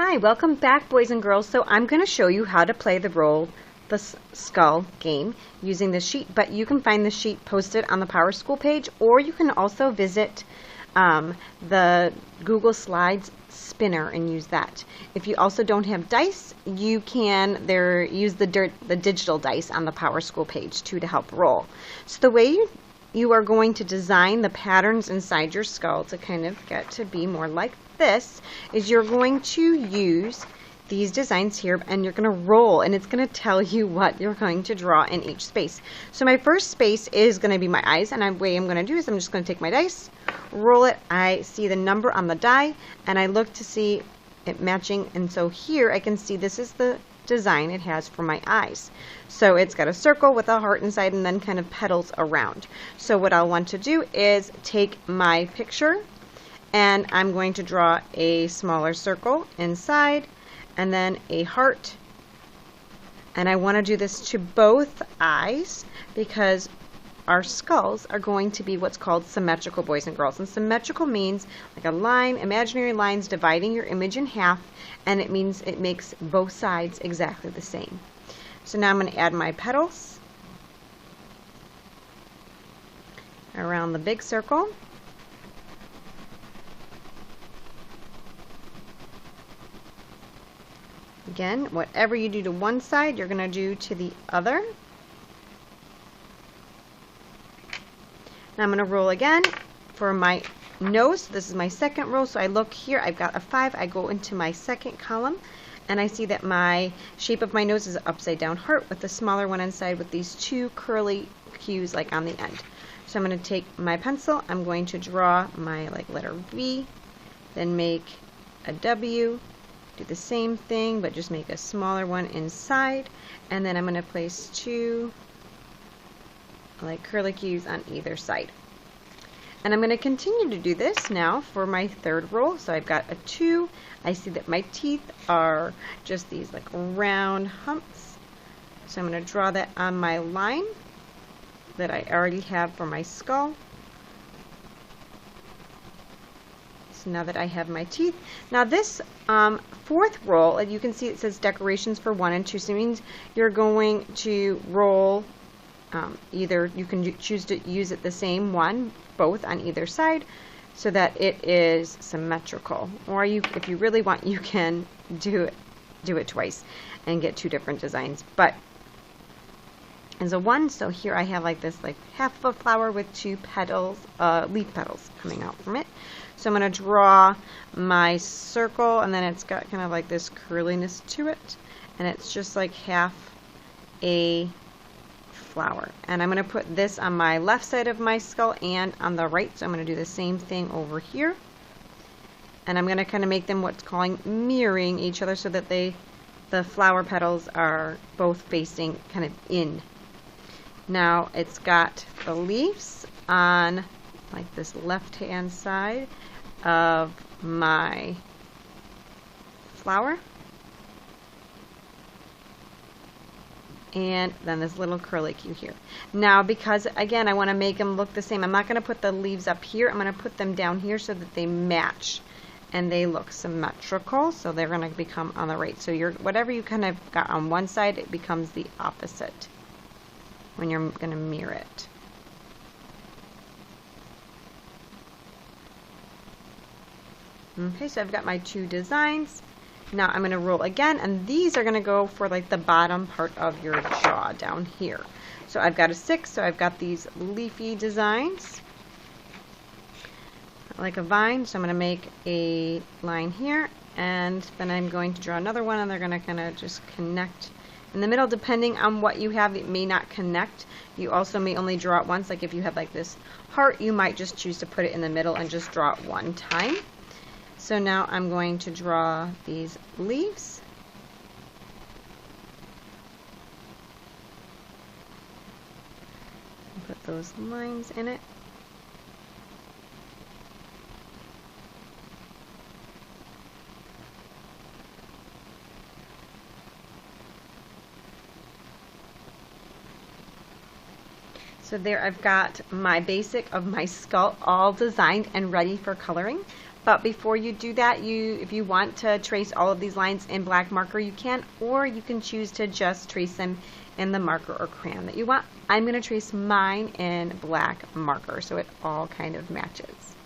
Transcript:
Hi, welcome back, boys and girls. So I'm going to show you how to play the Roll the Skull game using the sheet, but you can find the sheet posted on the Power School page, or you can also visit the Google Slides spinner and use that. If you also don't have dice, you can use the digital dice on the Power School page too to help roll. So the way you are going to design the patterns inside your skull to kind of get to be more like this is you're going to use these designs here and you're going to roll, and it's going to tell you what you're going to draw in each space. So my first space is going to be my eyes, and the way I'm going to do is I'm just going to take my dice, roll it, I see the number on the die, and I look to see it matching, and so here I can see this is the design it has for my eyes. So it's got a circle with a heart inside and then kind of petals around. So what I'll want to do is take my picture and I'm going to draw a smaller circle inside and then a heart, and I want to do this to both eyes because our skulls are going to be what's called symmetrical, boys and girls. And symmetrical means like a line, imaginary lines dividing your image in half, and it means it makes both sides exactly the same. So now I'm going to add my petals around the big circle. Again, whatever you do to one side, you're going to do to the other. Now I'm going to roll again for my nose. This is my second row, so I look here, I've got a 5, I go into my second column, and I see that my shape of my nose is an upside down heart with the smaller one inside with these two curly cues like on the end. So I'm going to take my pencil, I'm going to draw my letter V, then make a W, do the same thing but just make a smaller one inside, and then I'm going to place two curly cues on either side. And I'm going to continue to do this now for my third roll. So I've got a 2. I see that my teeth are just these round humps. So I'm going to draw that on my line that I already have for my skull. So now that I have my teeth. Now this fourth roll, you can see it says decorations for 1 and 2. So it means you're going to roll either you can choose to use it the same one, both on either side, so that it is symmetrical. Or if you really want, you can do it twice and get 2 different designs. But as a 1, so here I have this half of a flower with 2 petals, leaf petals coming out from it. So I'm going to draw my circle, and then it's got kind of this curliness to it, and it's just half a flower. And I'm going to put this on my left side of my skull and on the right, so I'm going to do the same thing over here, and I'm going to kind of make them what's calling mirroring each other so that the flower petals are both facing kind of in. Now it's got the leaves on this left hand side of my flower, and then this little curly cue here. Now because again I want to make them look the same, I'm not going to put the leaves up here, I'm going to put them down here so that they match and they look symmetrical, so they're going to become on the right. So whatever you kind of got on one side, it becomes the opposite when you're going to mirror it. Okay, so I've got my 2 designs. Now I'm going to roll again, and these are going to go for the bottom part of your jaw down here. So I've got a 6, so I've got these leafy designs like a vine. So I'm going to make a line here, and then I'm going to draw another one, and they're going to kind of just connect in the middle. Depending on what you have, it may not connect. You also may only draw it once. Like if you have this heart, you might just choose to put it in the middle and just draw it one time. So now I'm going to draw these leaves. Put those lines in it. So there I've got my basic of my skull all designed and ready for coloring. But before you do that, if you want to trace all of these lines in black marker, you can, or you can choose to just trace them in the marker or crayon that you want. I'm going to trace mine in black marker so it all kind of matches.